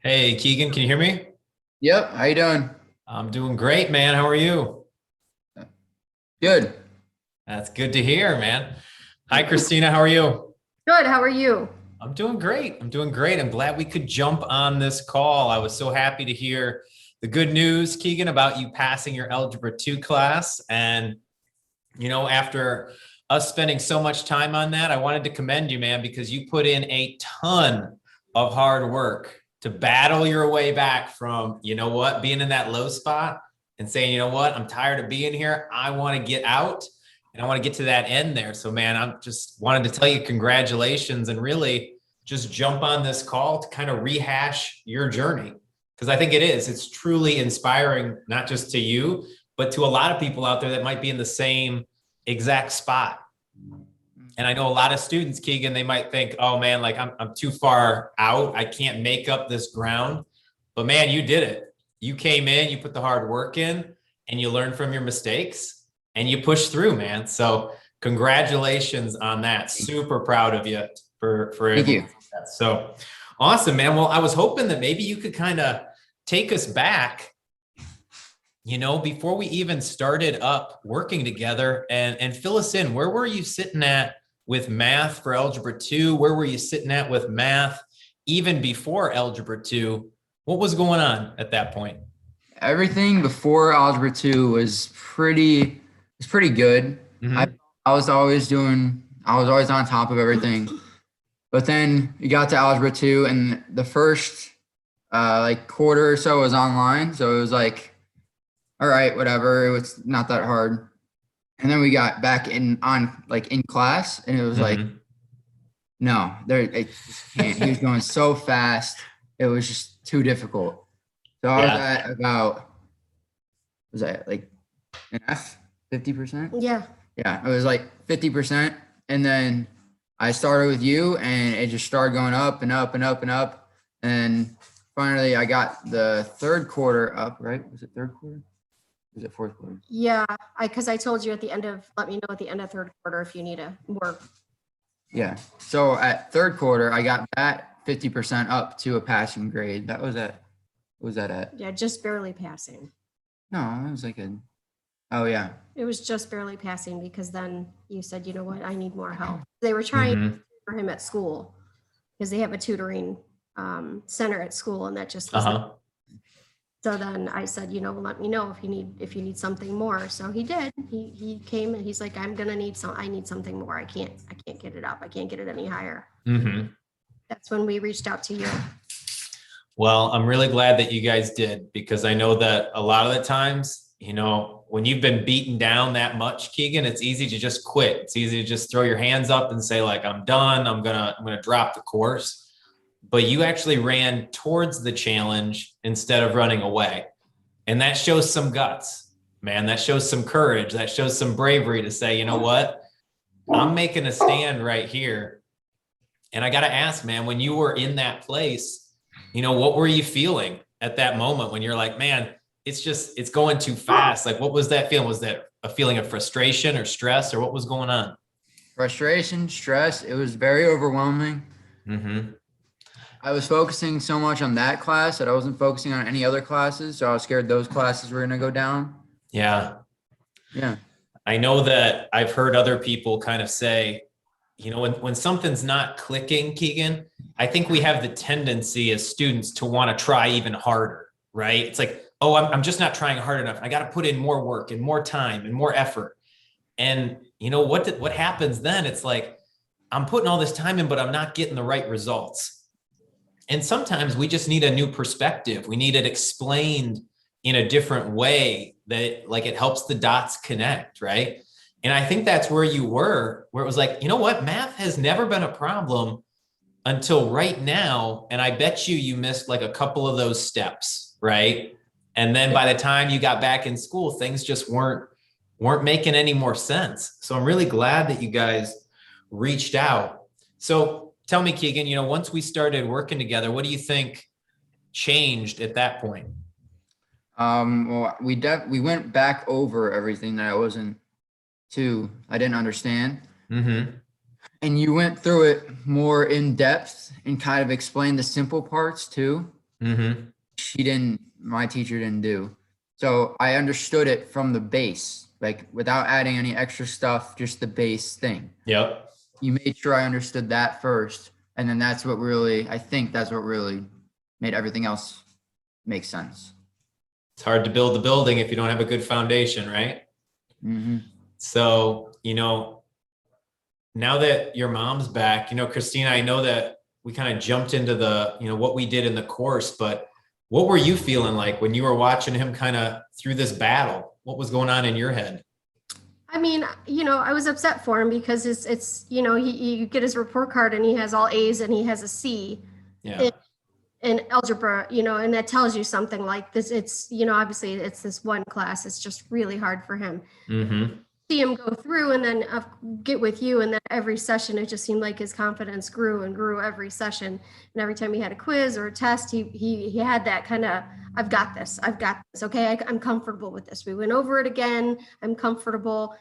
Hey, Keegan, can you hear me? Yep. How you doing? I'm doing great, man. How are you? Good. That's good to hear, man. Hi, Christina. How are you? Good. How are you? I'm doing great. I'm doing great. I'm glad we could jump on this call. I was so happy to hear the good news, Keegan, about you passing your Algebra 2 class. And, after us spending so much time on that, I wanted to commend you, man, because you put in a ton of hard work to battle your way back from, being in that low spot and saying, I'm tired of being here. I want to get out and I want to get to that end there. So, man, I'm just wanted to tell you congratulations and really just jump on this call to kind of rehash your journey. Because I think it's truly inspiring, not just to you, but to a lot of people out there that might be in the same exact spot. And I know a lot of students, Keegan, they might think, oh man, like I'm too far out. I can't make up this ground. But man, you did it. You came in, you put the hard work in, and you learned from your mistakes and you pushed through, man. So congratulations on that. Super proud of you for Thank able to you. do that. So awesome, man. Well, I was hoping that maybe you could kind of take us back, before we even started up working together and fill us in. Where were you sitting at with math for Algebra 2? Where were you sitting at with math even before Algebra 2? What was going on at that point? Everything before Algebra 2 was pretty good. I Mm-hmm. I was always on top of everything. But then you got to Algebra 2 and the first like quarter or so was online. So it was like, all right, whatever. It was not that hard. And then we got back in class and it was like, Mm-hmm. no, I just can't. He was going so fast. It was just too difficult. So I was Yeah. at about, was that like an F, 50%? Yeah. Yeah, it was like 50%. And then I started with you and it just started going up and up and up and up. And finally I got the third quarter up, right? Was it third quarter? Was it fourth quarter? Yeah. Because I told you let me know at the end of third quarter if you need more. Yeah. So at third quarter, I got that 50% up to a passing grade. What was that at? Yeah, just barely passing. No, it was like oh yeah. It was just barely passing because then you said, you know what, I need more help. They were trying Mm-hmm. for him at school because they have a tutoring center at school and that just was. Uh-huh. So then I said, let me know if you need something more. So he did. He came and he's like, I need something more. I can't get it up. I can't get it any higher. Mm-hmm. That's when we reached out to you. Well, I'm really glad that you guys did because I know that a lot of the times, when you've been beaten down that much, Keegan, it's easy to just quit. It's easy to just throw your hands up and say like, I'm done. I'm gonna drop the course. But you actually ran towards the challenge instead of running away. And that shows some guts, man. That shows some courage. That shows some bravery to say, you know what? I'm making a stand right here. And I got to ask, man, when you were in that place, what were you feeling at that moment when you're like, man, it's going too fast? Like, what was that feeling? Was that a feeling of frustration or stress or what was going on? Frustration, stress. It was very overwhelming. Mm-hmm. I was focusing so much on that class that I wasn't focusing on any other classes. So I was scared those classes were going to go down. Yeah. Yeah. I know that I've heard other people kind of say, when something's not clicking, Keegan, I think we have the tendency as students to want to try even harder, right? It's like, oh, I'm just not trying hard enough. I got to put in more work and more time and more effort. And what happens then? It's like, I'm putting all this time in, but I'm not getting the right results. And sometimes we just need a new perspective. We need it explained in a different way that like it helps the dots connect, right? And I think that's where you were, where it was like, you know what, math has never been a problem until right now. And I bet you missed like a couple of those steps, right? And then by the time you got back in school, things just weren't making any more sense. So I'm really glad that you guys reached out. So tell me, Keegan, once we started working together, what do you think changed at that point? Well, we went back over everything that I didn't understand. Mm-hmm. And you went through it more in depth and kind of explained the simple parts too. Mm-hmm. My teacher didn't do. So I understood it from the base, like without adding any extra stuff, just the base thing. Yep. You made sure I understood that first. And then I think that's what really made everything else make sense. It's hard to build the building if you don't have a good foundation, right? Mm-hmm. So, now that your mom's back, Christina, I know that we kind of jumped into what we did in the course, but what were you feeling like when you were watching him kind of through this battle? What was going on in your head? I mean, I was upset for him because you get his report card and he has all A's and he has a C Yeah. in algebra, and that tells you something like this. It's, obviously it's this one class. It's just really hard for him. Mm-hmm. See him go through and then get with you, and then every session it just seemed like his confidence grew and grew every session, and every time he had a quiz or a test, he had that kind of, I've got this, okay, I'm comfortable with this. We went over it again, I'm comfortable,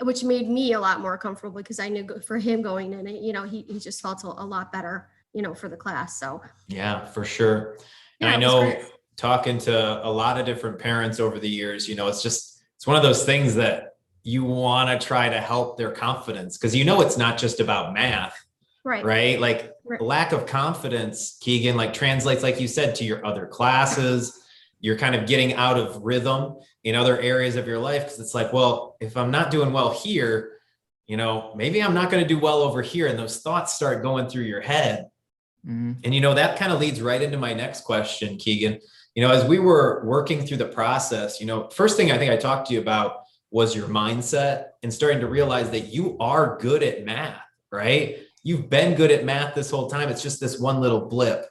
which made me a lot more comfortable because I knew for him going in, he just felt a lot better, for the class. So Yeah, for sure. And yeah, I know talking to a lot of different parents over the years, it's one of those things that you want to try to help their confidence, because it's not just about math, right? Like lack of confidence, Keegan, like translates, like you said, to your other classes. You're kind of getting out of rhythm in other areas of your life, because it's like, well, if I'm not doing well here, maybe I'm not going to do well over here. And those thoughts start going through your head. Mm-hmm. And, that kind of leads right into my next question, Keegan. As we were working through the process, first thing I think I talked to you about was your mindset and starting to realize that you are good at math, right? You've been good at math this whole time. It's just this one little blip.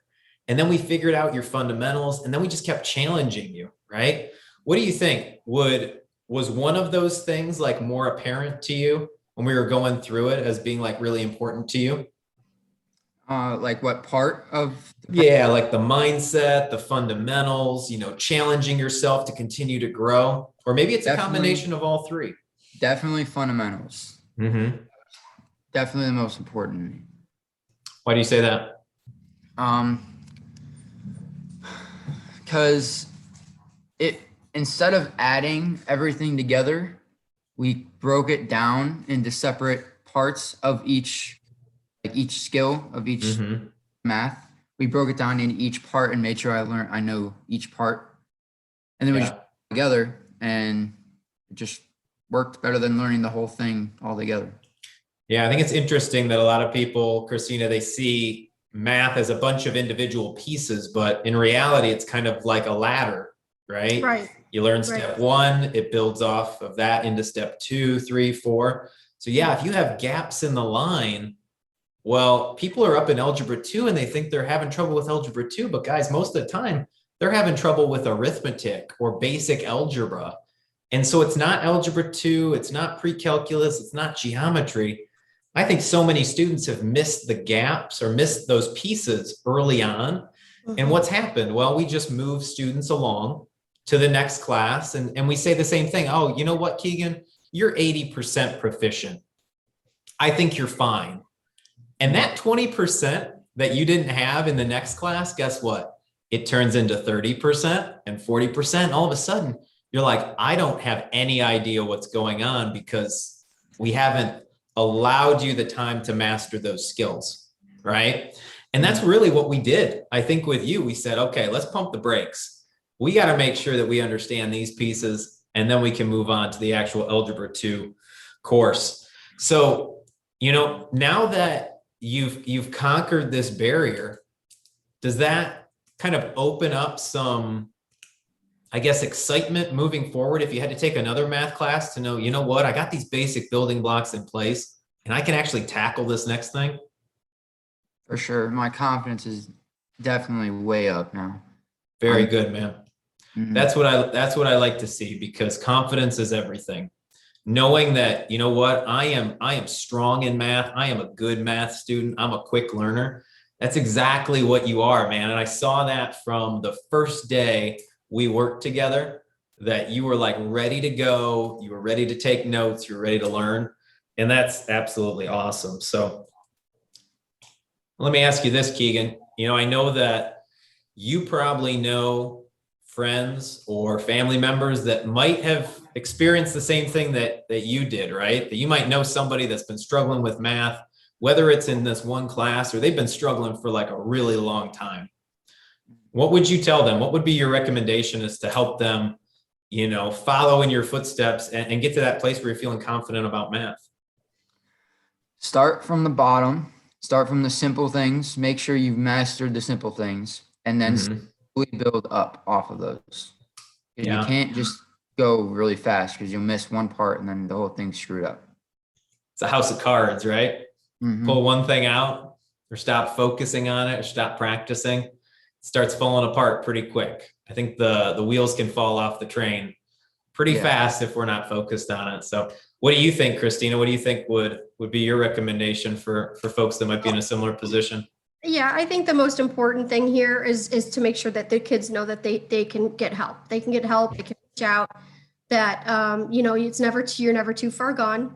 And then we figured out your fundamentals, and then we just kept challenging you, right? What do you think? Was one of those things like more apparent to you when we were going through it as being like really important to you? Like what part of? Yeah, like the mindset, the fundamentals, challenging yourself to continue to grow, or maybe it's a combination of all three. Definitely fundamentals. Mm-hmm. Definitely the most important. Why do you say that? Because instead of adding everything together, we broke it down into separate parts of each skill of each mm-hmm. math. We broke it down into each part and made sure I know each part. And then we just put it together, and it just worked better than learning the whole thing all together. Yeah, I think it's interesting that a lot of people, Christina, they see math as a bunch of individual pieces, but in reality, it's kind of like a ladder, right? Right. You learn step one, it builds off of that into step 2, 3, 4. So yeah, if you have gaps in the line, well, people are up in Algebra 2 and they think they're having trouble with Algebra 2, but guys, most of the time, they're having trouble with arithmetic or basic algebra. And so it's not Algebra 2, it's not pre-calculus, it's not geometry. I think so many students have missed the gaps or missed those pieces early on. Mm-hmm. And what's happened? Well, we just move students along to the next class, and we say the same thing. Oh, you know what, Keegan? You're 80% proficient. I think you're fine. And that 20% that you didn't have in the next class, guess what? It turns into 30% and 40%. All of a sudden, you're like, I don't have any idea what's going on because we haven't allowed you the time to master those skills, right? And that's really what we did. I think with you, we said, okay, let's pump the brakes. We got to make sure that we understand these pieces, and then we can move on to the actual Algebra 2 course. So, now that you've conquered this barrier, does that kind of open up some, I guess, excitement moving forward if you had to take another math class to know, you know what, I got these basic building blocks in place and I can actually tackle this next thing? For sure. My confidence is definitely way up now. Very good, man. Mm-hmm. That's what I like to see, because confidence is everything. Knowing that, you know what, I am strong in math. I am a good math student. I'm a quick learner. That's exactly what you are, man. And I saw that from the first day we worked together, that you were like ready to go. You were ready to take notes. You were ready to learn. And that's absolutely awesome. So let me ask you this, Keegan. I know that you probably know friends or family members that might have experienced the same thing that you did, right? That you might know somebody that's been struggling with math, whether it's in this one class or they've been struggling for like a really long time. What would you tell them? What would be your recommendation is to help them, follow in your footsteps and get to that place where you're feeling confident about math? Start from the bottom, start from the simple things, make sure you've mastered the simple things, and then slowly build up off of those. Yeah. You can't just go really fast because you'll miss one part and then the whole thing's screwed up. It's a house of cards, right? Pull one thing out or stop focusing on it or stop practicing. It starts falling apart pretty quick. I think the wheels can fall off the train pretty fast if we're not focused on it. So what do you think, Christina? What do you think would be your recommendation for folks that might be in a similar position? Yeah, I think the most important thing here is to make sure that the kids know that they can get help. They can get help. They can reach out. That you're never too far gone.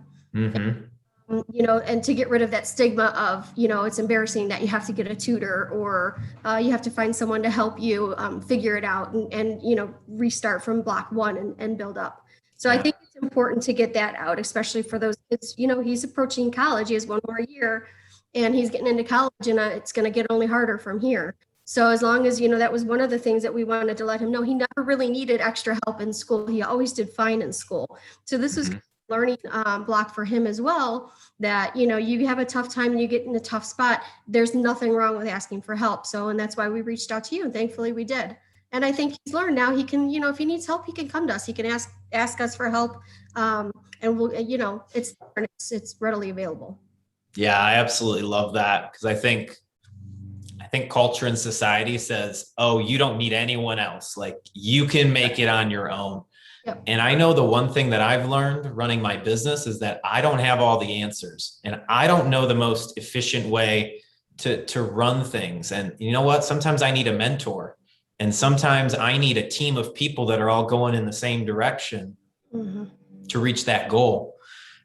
And to get rid of that stigma of it's embarrassing that you have to get a tutor or you have to find someone to help you figure it out and restart from block one and build up. So I think it's important to get that out, especially for those kids. He's approaching college. He has one more year. And he's getting into college, and it's going to get only harder from here. So as long as, that was one of the things that we wanted to let him know, he never really needed extra help in school. He always did fine in school. So this was a learning block for him as well, that, you have a tough time and you get in a tough spot. There's nothing wrong with asking for help. And that's why we reached out to you, and thankfully we did. And I think he's learned now he can, if he needs help, he can come to us. He can ask us for help. And we'll, it's readily available. Yeah, I absolutely love that, because I think culture and society says, oh, you don't need anyone else. Like, you can make it on your own. Yep. And I know the one thing that I've learned running my business is that I don't have all the answers, and I don't know the most efficient way to run things. And you know what? Sometimes I need a mentor, and sometimes I need a team of people that are all going in the same direction to reach that goal.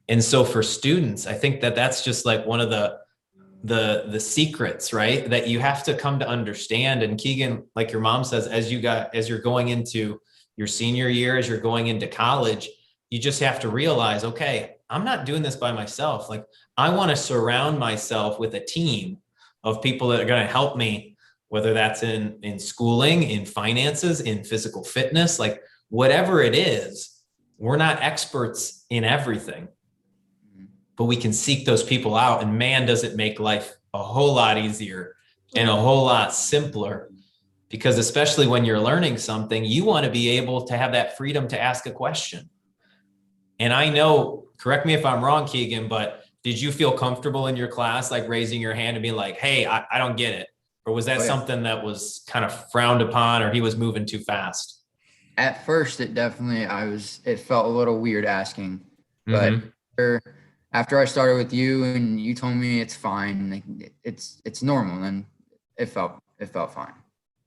And so for students, I think that that's just like one of the secrets, right? That you have to come to understand. And Keegan, like your mom says, as you're going into your senior year, as you're going into college, you just have to realize, okay, I'm not doing this by myself. Like, I want to surround myself with a team of people that are going to help me, whether that's in schooling, in finances, in physical fitness, like whatever it is. We're not experts in everything, but we can seek those people out, and man, does it make life a whole lot easier and a whole lot simpler, because especially when you're learning something, you want to be able to have that freedom to ask a question. And I know, correct me if I'm wrong, Keegan, but did you feel comfortable in your class, like raising your hand and being like, hey, I don't get it? Or was that something that was kind of frowned upon, or he was moving too fast? At first, it felt a little weird asking, but after I started with you and you told me it's fine, like it's normal, and it felt fine.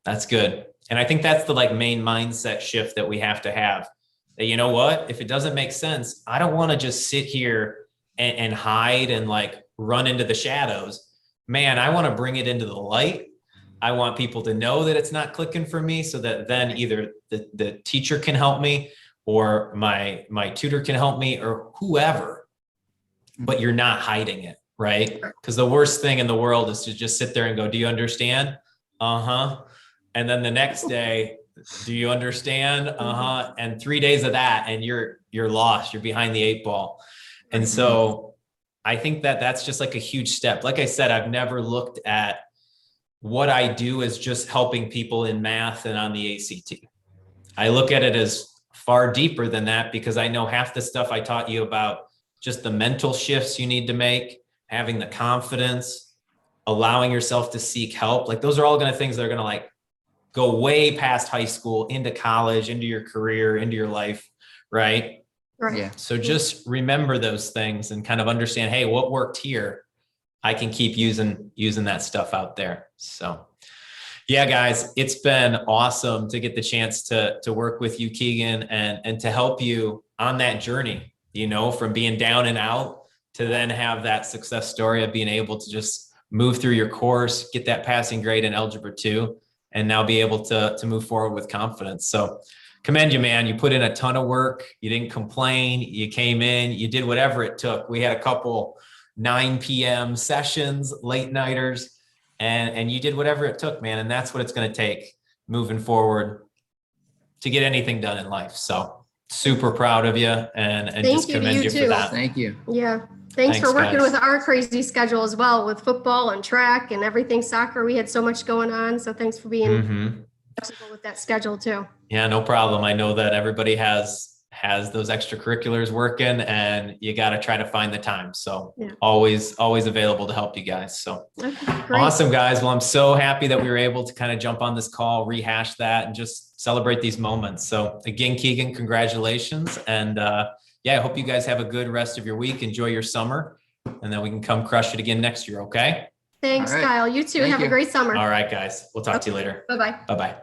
That's good. And I think that's the main mindset shift that we have to have. That, you know what, if it doesn't make sense, I don't want to just sit here and hide and run into the shadows. Man, I want to bring it into the light. I want people to know that it's not clicking for me, so that then either the teacher can help me, or my tutor can help me, or whoever. But you're not hiding it, right? Because the worst thing in the world is to just sit there and go, do you understand? And then the next day, do you understand? And 3 days of that, and you're lost. You're behind the 8 ball. And so I think that that's just a huge step. Like I said, I've never looked at what I do as just helping people in math and on the ACT. I look at it as far deeper than that, because I know half the stuff I taught you about, just the mental shifts you need to make, having the confidence, allowing yourself to seek help. Those are all things that are going to go way past high school, into college, into your career, into your life. Right. Yeah. So just remember those things and kind of understand, hey, what worked here, I can keep using that stuff out there. So yeah, guys, it's been awesome to get the chance to work with you, Keegan, and to help you on that journey, from being down and out to then have that success story of being able to just move through your course, get that passing grade in Algebra 2, and now be able to move forward with confidence. So commend you, man. You put in a ton of work. You didn't complain. You came in, you did whatever it took. We had a couple 9 p.m. sessions, late nighters, and you did whatever it took, man. And that's what it's going to take moving forward to get anything done in life. So super proud of you, and just commend you for that. Thank you. Yeah. Thanks for working guys. with our crazy schedule as well, with football and track and everything, soccer. We had so much going on. So thanks for being flexible with that schedule too. Yeah, no problem. I know that everybody has those extracurriculars working, and you got to try to find the time. So always available to help you guys. So awesome, guys. Well, I'm so happy that we were able to kind of jump on this call, rehash that, and just celebrate these moments. So again, Keegan, congratulations. And yeah, I hope you guys have a good rest of your week. Enjoy your summer, and then we can come crush it again next year. Okay. Thanks, Kyle. You too. Have a great summer. All right, guys. We'll talk to you later. Bye-bye. Bye-bye.